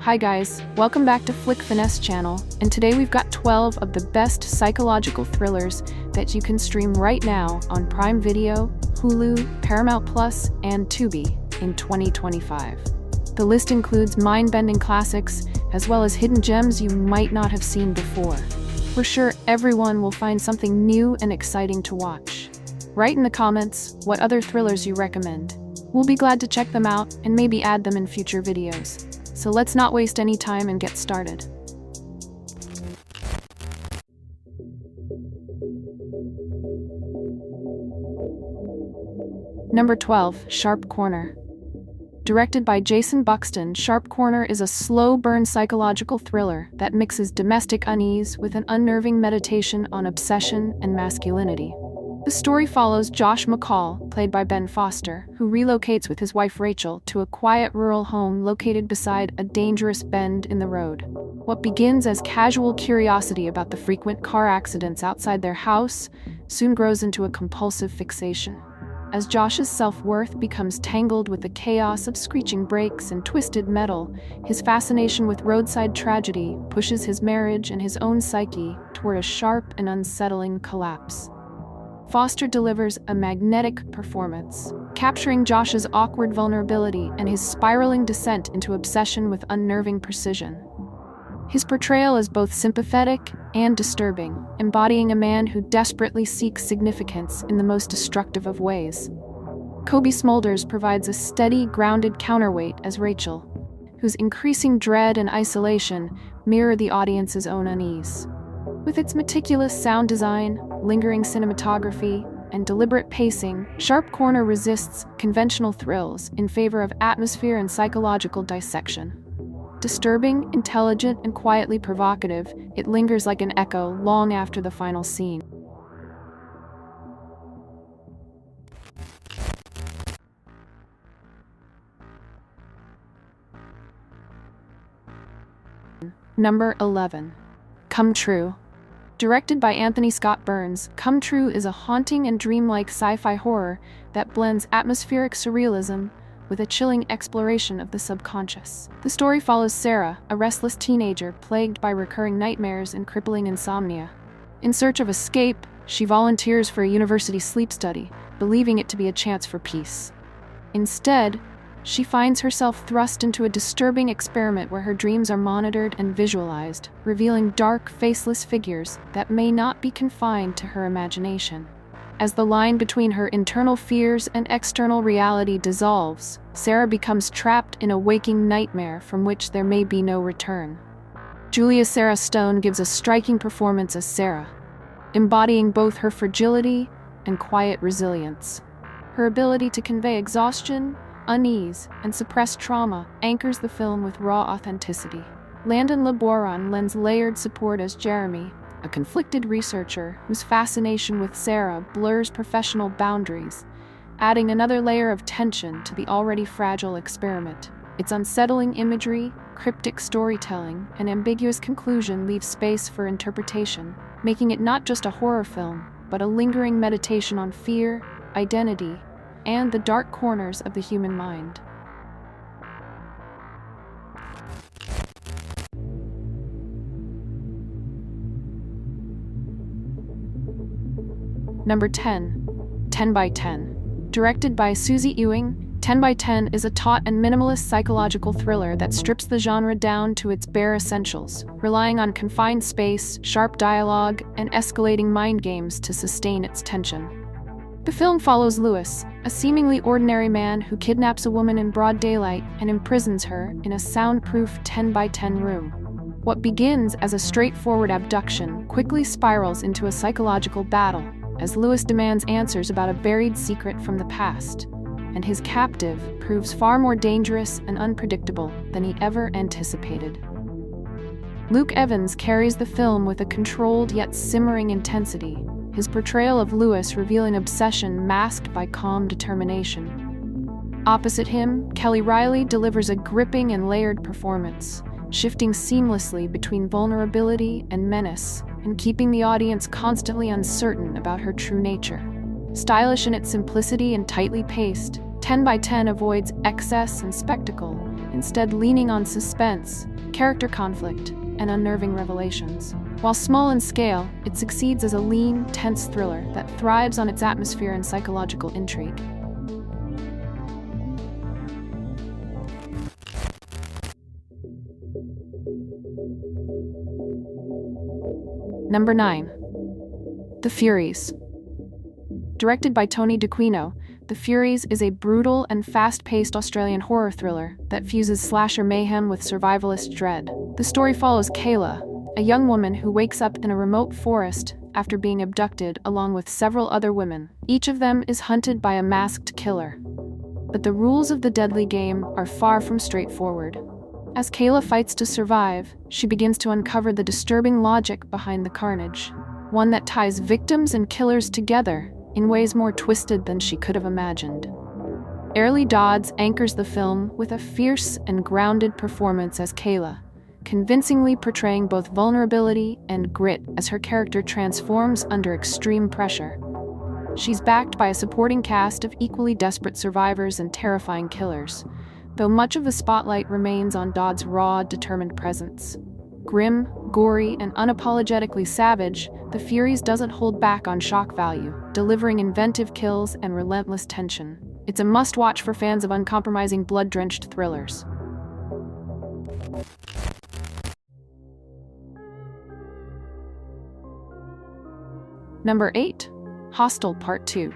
Hi guys, welcome back to Finesse channel, and today we've got 12 of the best psychological thrillers that you can stream right now on Prime Video, Hulu, Paramount Plus, and Tubi in 2025. The list includes mind-bending classics, as well as hidden gems you might not have seen before. We're sure everyone will find something new and exciting to watch. Write in the comments what other thrillers you recommend. We'll be glad to check them out and maybe add them in future videos. So let's not waste any time and get started. Number 12, Sharp Corner. Directed by Jason Buxton, Sharp Corner is a slow-burn psychological thriller that mixes domestic unease with an unnerving meditation on obsession and masculinity. The story follows Josh McCall, played by Ben Foster, who relocates with his wife Rachel to a quiet rural home located beside a dangerous bend in the road. What begins as casual curiosity about the frequent car accidents outside their house soon grows into a compulsive fixation. As Josh's self-worth becomes tangled with the chaos of screeching brakes and twisted metal, his fascination with roadside tragedy pushes his marriage and his own psyche toward a sharp and unsettling collapse. Foster delivers a magnetic performance, capturing Josh's awkward vulnerability and his spiraling descent into obsession with unnerving precision. His portrayal is both sympathetic and disturbing, embodying a man who desperately seeks significance in the most destructive of ways. Cobie Smulders provides a steady, grounded counterweight as Rachel, whose increasing dread and isolation mirror the audience's own unease. With its meticulous sound design, lingering cinematography, and deliberate pacing, Sharp Corner resists conventional thrills in favor of atmosphere and psychological dissection. Disturbing, intelligent, and quietly provocative, it lingers like an echo long after the final scene. Number 11. Come True. Directed by Anthony Scott Burns, Come True is a haunting and dreamlike sci-fi horror that blends atmospheric surrealism with a chilling exploration of the subconscious. The story follows Sarah, a restless teenager plagued by recurring nightmares and crippling insomnia. In search of escape, she volunteers for a university sleep study, believing it to be a chance for peace. Instead, she finds herself thrust into a disturbing experiment where her dreams are monitored and visualized, revealing dark, faceless figures that may not be confined to her imagination. As the line between her internal fears and external reality dissolves, Sarah becomes trapped in a waking nightmare from which there may be no return. Julia Sarah Stone gives a striking performance as Sarah, embodying both her fragility and quiet resilience. Her ability to convey exhaustion, unease, and suppressed trauma anchors the film with raw authenticity. Landon Laboron lends layered support as Jeremy, a conflicted researcher whose fascination with Sarah blurs professional boundaries, adding another layer of tension to the already fragile experiment. Its unsettling imagery, cryptic storytelling, and ambiguous conclusion leave space for interpretation, making it not just a horror film, but a lingering meditation on fear, identity, and the dark corners of the human mind. Number 10, 10 by 10. Directed by Susie Ewing, 10 by 10 is a taut and minimalist psychological thriller that strips the genre down to its bare essentials, relying on confined space, sharp dialogue, and escalating mind games to sustain its tension. The film follows Lewis, a seemingly ordinary man who kidnaps a woman in broad daylight and imprisons her in a soundproof 10 by 10 room. What begins as a straightforward abduction quickly spirals into a psychological battle, as Lewis demands answers about a buried secret from the past, and his captive proves far more dangerous and unpredictable than he ever anticipated. Luke Evans carries the film with a controlled yet simmering intensity, his portrayal of Lewis revealing obsession masked by calm determination. Opposite him, Kelly Reilly delivers a gripping and layered performance, shifting seamlessly between vulnerability and menace, and keeping the audience constantly uncertain about her true nature. Stylish in its simplicity and tightly paced, 10 by 10 avoids excess and spectacle, instead leaning on suspense, character conflict, and unnerving revelations. While small in scale, it succeeds as a lean, tense thriller that thrives on its atmosphere and psychological intrigue. Number 9. The Furies. Directed by Tony DeQuino, The Furies is a brutal and fast-paced Australian horror thriller that fuses slasher mayhem with survivalist dread. The story follows Kayla, a young woman who wakes up in a remote forest after being abducted along with several other women. Each of them is hunted by a masked killer. But the rules of the deadly game are far from straightforward. As Kayla fights to survive, she begins to uncover the disturbing logic behind the carnage, one that ties victims and killers together in ways more twisted than she could have imagined. Early Dodds anchors the film with a fierce and grounded performance as Kayla, convincingly portraying both vulnerability and grit as her character transforms under extreme pressure. She's backed by a supporting cast of equally desperate survivors and terrifying killers, though much of the spotlight remains on Dodd's raw, determined presence. Grim, gory, and unapologetically savage, The Furies doesn't hold back on shock value, delivering inventive kills and relentless tension. It's a must-watch for fans of uncompromising, blood-drenched thrillers. Number 8. Hostel Part 2.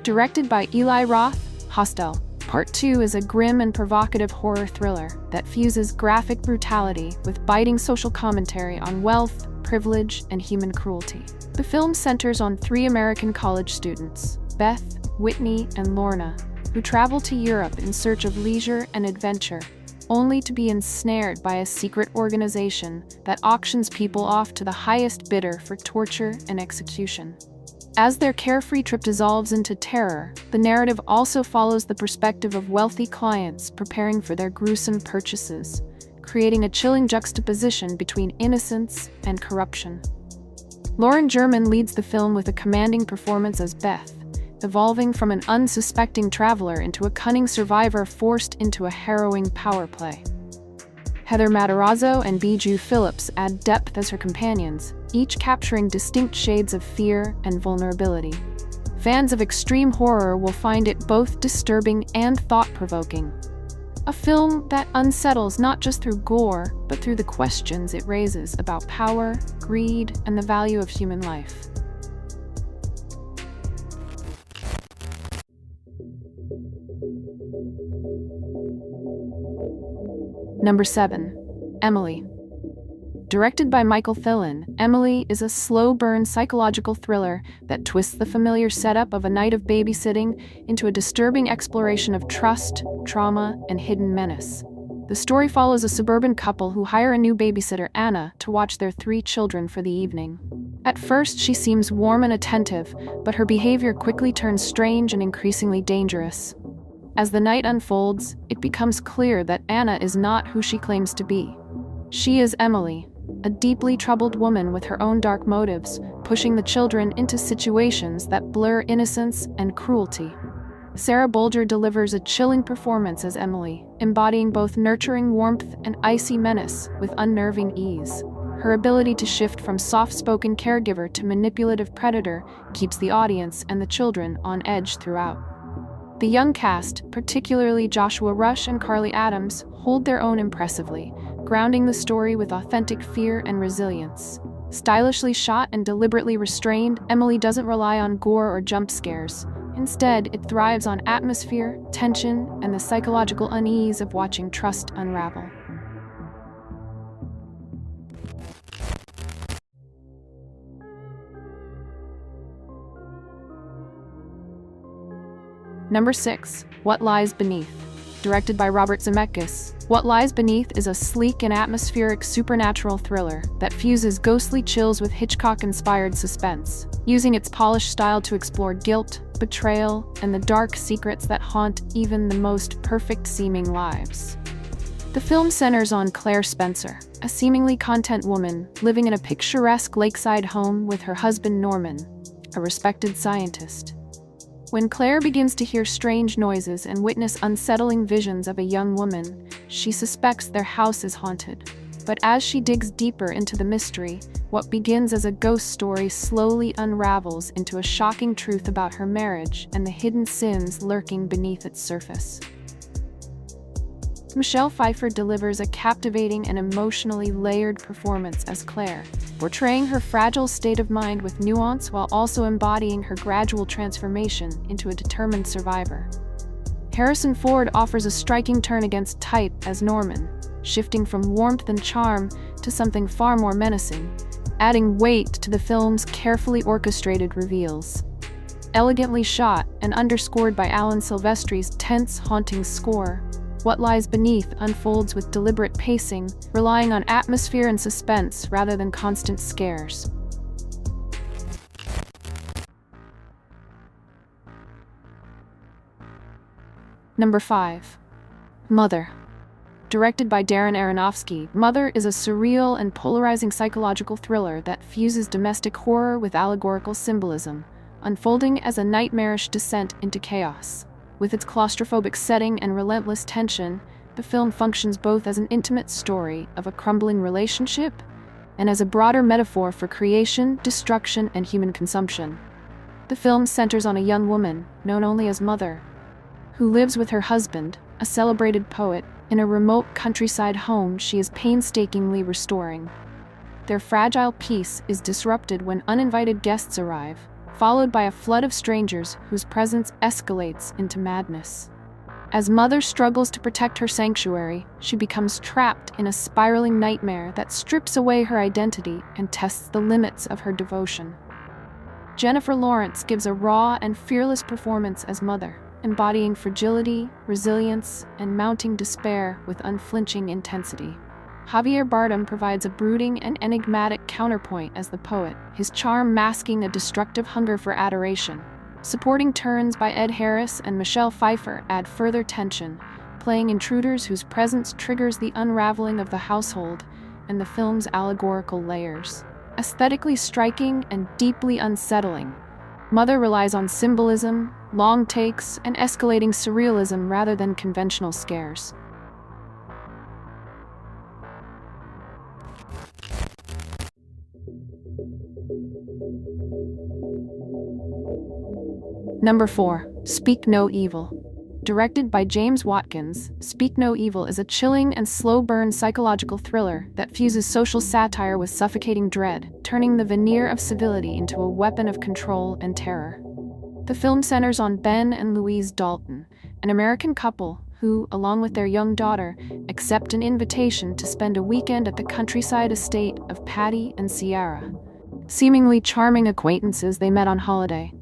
Directed by Eli Roth, Hostel Part 2 is a grim and provocative horror thriller that fuses graphic brutality with biting social commentary on wealth, privilege, and human cruelty. The film centers on 3 American college students, Beth, Whitney, and Lorna, who travel to Europe in search of leisure and adventure, only to be ensnared by a secret organization that auctions people off to the highest bidder for torture and execution. As their carefree trip dissolves into terror, the narrative also follows the perspective of wealthy clients preparing for their gruesome purchases, creating a chilling juxtaposition between innocence and corruption. Lauren German leads the film with a commanding performance as Beth, evolving from an unsuspecting traveler into a cunning survivor forced into a harrowing power play. Heather Matarazzo and Bijou Phillips add depth as her companions, each capturing distinct shades of fear and vulnerability. Fans of extreme horror will find it both disturbing and thought-provoking. A film that unsettles not just through gore, but through the questions it raises about power, greed, and the value of human life. Number 7. Emily. Directed by Michael Thillin, Emily is a slow-burn psychological thriller that twists the familiar setup of a night of babysitting into a disturbing exploration of trust, trauma, and hidden menace. The story follows a suburban couple who hire a new babysitter, Anna, to watch their 3 children for the evening. At first, she seems warm and attentive, but her behavior quickly turns strange and increasingly dangerous. As the night unfolds, it becomes clear that Anna is not who she claims to be. She is Emily, a deeply troubled woman with her own dark motives, pushing the children into situations that blur innocence and cruelty. Sarah Bolger delivers a chilling performance as Emily, embodying both nurturing warmth and icy menace with unnerving ease. Her ability to shift from soft-spoken caregiver to manipulative predator keeps the audience and the children on edge throughout. The young cast, particularly Joshua Rush and Carly Adams, hold their own impressively, grounding the story with authentic fear and resilience. Stylishly shot and deliberately restrained, Emily doesn't rely on gore or jump scares. Instead, it thrives on atmosphere, tension, and the psychological unease of watching trust unravel. Number 6. What Lies Beneath. Directed by Robert Zemeckis, What Lies Beneath is a sleek and atmospheric supernatural thriller that fuses ghostly chills with Hitchcock-inspired suspense, using its polished style to explore guilt, betrayal, and the dark secrets that haunt even the most perfect-seeming lives. The film centers on Claire Spencer, a seemingly content woman living in a picturesque lakeside home with her husband Norman, a respected scientist. When Claire begins to hear strange noises and witness unsettling visions of a young woman, she suspects their house is haunted. But as she digs deeper into the mystery, what begins as a ghost story slowly unravels into a shocking truth about her marriage and the hidden sins lurking beneath its surface. Michelle Pfeiffer delivers a captivating and emotionally layered performance as Claire, portraying her fragile state of mind with nuance while also embodying her gradual transformation into a determined survivor. Harrison Ford offers a striking turn against type as Norman, shifting from warmth and charm to something far more menacing, adding weight to the film's carefully orchestrated reveals. Elegantly shot and underscored by Alan Silvestri's tense, haunting score, what lies beneath unfolds with deliberate pacing, relying on atmosphere and suspense rather than constant scares. Number 5. Mother. Directed by Darren Aronofsky, Mother is a surreal and polarizing psychological thriller that fuses domestic horror with allegorical symbolism, unfolding as a nightmarish descent into chaos. With its claustrophobic setting and relentless tension, the film functions both as an intimate story of a crumbling relationship and as a broader metaphor for creation, destruction, and human consumption. The film centers on a young woman, known only as Mother, who lives with her husband, a celebrated poet, in a remote countryside home she is painstakingly restoring. Their fragile peace is disrupted when uninvited guests arrive, followed by a flood of strangers whose presence escalates into madness. As Mother struggles to protect her sanctuary, she becomes trapped in a spiraling nightmare that strips away her identity and tests the limits of her devotion. Jennifer Lawrence gives a raw and fearless performance as Mother, embodying fragility, resilience, and mounting despair with unflinching intensity. Javier Bardem provides a brooding and enigmatic counterpoint as the poet, his charm masking a destructive hunger for adoration. Supporting turns by Ed Harris and Michelle Pfeiffer add further tension, playing intruders whose presence triggers the unraveling of the household and the film's allegorical layers. Aesthetically striking and deeply unsettling, Mother relies on symbolism, long takes, and escalating surrealism rather than conventional scares. Number 4. Speak No Evil. Directed by James Watkins, Speak No Evil is a chilling and slow-burn psychological thriller that fuses social satire with suffocating dread, turning the veneer of civility into a weapon of control and terror. The film centers on Ben and Louise Dalton, an American couple who, along with their young daughter, accept an invitation to spend a weekend at the countryside estate of Patty and Sierra, seemingly charming acquaintances they met on holiday.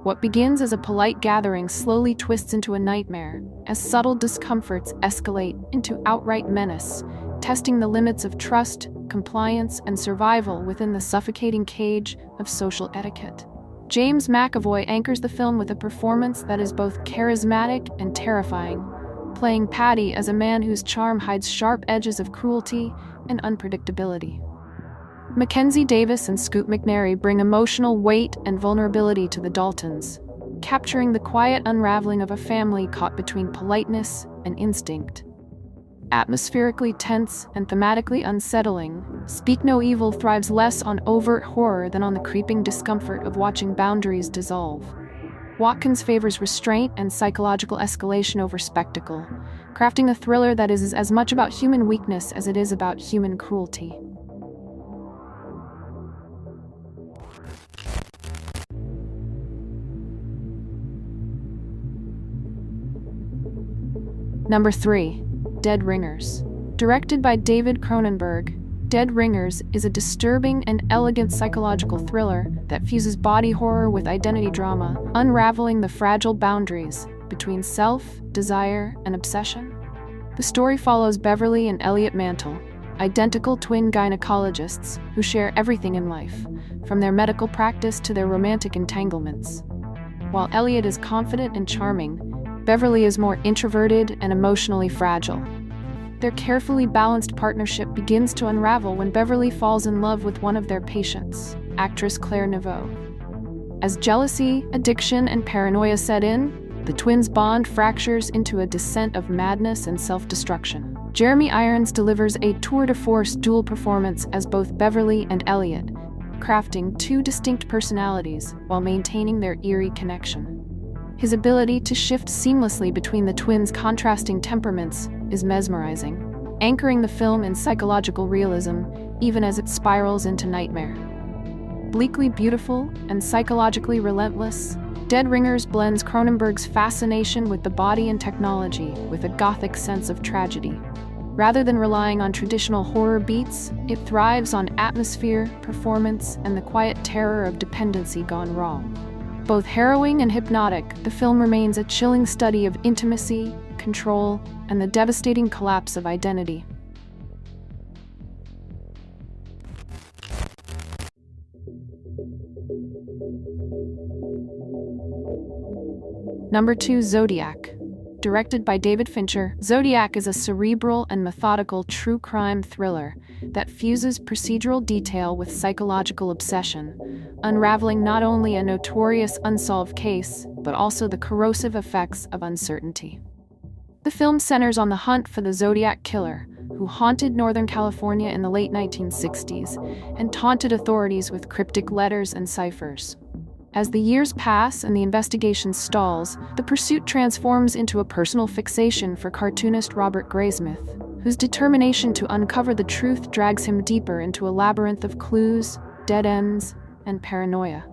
What begins as a polite gathering slowly twists into a nightmare, as subtle discomforts escalate into outright menace, testing the limits of trust, compliance, and survival within the suffocating cage of social etiquette. James McAvoy anchors the film with a performance that is both charismatic and terrifying, playing Patty as a man whose charm hides sharp edges of cruelty and unpredictability. Mackenzie Davis and Scoot McNairy bring emotional weight and vulnerability to the Daltons, capturing the quiet unraveling of a family caught between politeness and instinct. Atmospherically tense and thematically unsettling, Speak No Evil thrives less on overt horror than on the creeping discomfort of watching boundaries dissolve. Watkins favors restraint and psychological escalation over spectacle, crafting a thriller that is as much about human weakness as it is about human cruelty. Number 3. Dead Ringers. Directed by David Cronenberg, Dead Ringers is a disturbing and elegant psychological thriller that fuses body horror with identity drama, unraveling the fragile boundaries between self, desire, and obsession. The story follows Beverly and Elliot Mantle, identical twin gynecologists who share everything in life, from their medical practice to their romantic entanglements. While Elliot is confident and charming, Beverly is more introverted and emotionally fragile. Their carefully balanced partnership begins to unravel when Beverly falls in love with one of their patients, actress Claire Neveu. As jealousy, addiction, and paranoia set in, the twins' bond fractures into a descent of madness and self-destruction. Jeremy Irons delivers a tour-de-force dual performance as both Beverly and Elliot, crafting two distinct personalities while maintaining their eerie connection. His ability to shift seamlessly between the twins' contrasting temperaments is mesmerizing, anchoring the film in psychological realism even as it spirals into nightmare. Bleakly beautiful and psychologically relentless, Dead Ringers blends Cronenberg's fascination with the body and technology with a gothic sense of tragedy. Rather than relying on traditional horror beats, it thrives on atmosphere, performance, and the quiet terror of dependency gone wrong. Both harrowing and hypnotic, the film remains a chilling study of intimacy, control, and the devastating collapse of identity. Number 2, Zodiac. Directed by David Fincher, Zodiac is a cerebral and methodical true crime thriller that fuses procedural detail with psychological obsession, unraveling not only a notorious unsolved case, but also the corrosive effects of uncertainty. The film centers on the hunt for the Zodiac killer, who haunted Northern California in the late 1960s and taunted authorities with cryptic letters and ciphers. As the years pass and the investigation stalls, the pursuit transforms into a personal fixation for cartoonist Robert Graysmith, whose determination to uncover the truth drags him deeper into a labyrinth of clues, dead ends, and paranoia.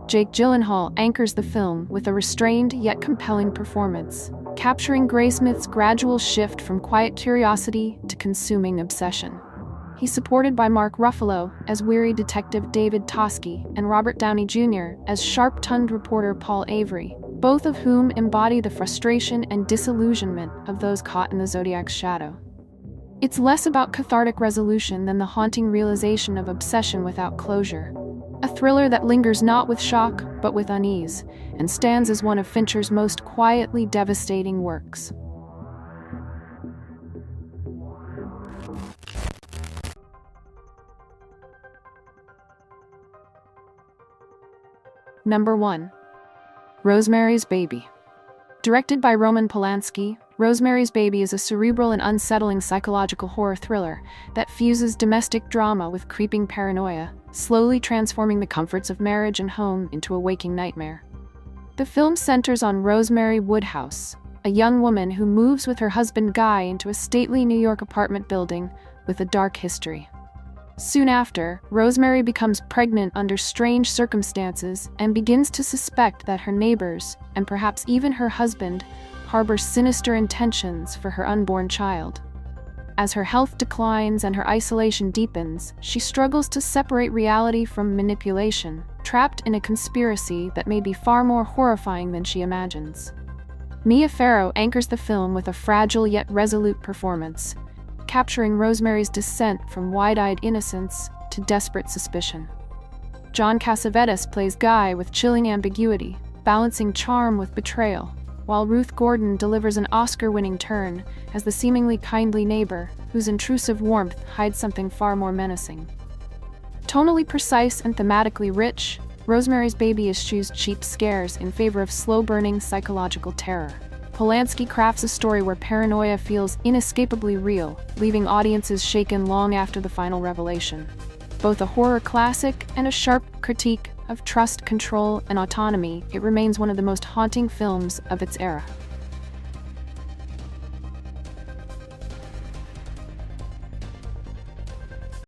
Jake Gyllenhaal anchors the film with a restrained yet compelling performance, capturing Graysmith's gradual shift from quiet curiosity to consuming obsession. He's supported by Mark Ruffalo as weary detective David Toschi and Robert Downey Jr. as sharp-tongued reporter Paul Avery, both of whom embody the frustration and disillusionment of those caught in the Zodiac's shadow. It's less about cathartic resolution than the haunting realization of obsession without closure. A thriller that lingers not with shock, but with unease, and stands as one of Fincher's most quietly devastating works. Number 1. Rosemary's Baby. Directed by Roman Polanski, Rosemary's Baby is a cerebral and unsettling psychological horror thriller that fuses domestic drama with creeping paranoia, slowly transforming the comforts of marriage and home into a waking nightmare. The film centers on Rosemary Woodhouse, a young woman who moves with her husband Guy into a stately New York apartment building with a dark history. Soon after, Rosemary becomes pregnant under strange circumstances and begins to suspect that her neighbors, and perhaps even her husband, harbor sinister intentions for her unborn child. As her health declines and her isolation deepens, she struggles to separate reality from manipulation, trapped in a conspiracy that may be far more horrifying than she imagines. Mia Farrow anchors the film with a fragile yet resolute performance, capturing Rosemary's descent from wide-eyed innocence to desperate suspicion. John Cassavetes plays Guy with chilling ambiguity, balancing charm with betrayal, while Ruth Gordon delivers an Oscar-winning turn as the seemingly kindly neighbor whose intrusive warmth hides something far more menacing. Tonally precise and thematically rich, Rosemary's Baby eschews cheap scares in favor of slow-burning psychological terror. Polanski crafts a story where paranoia feels inescapably real, leaving audiences shaken long after the final revelation. Both a horror classic and a sharp critique of trust, control, and autonomy, it remains one of the most haunting films of its era.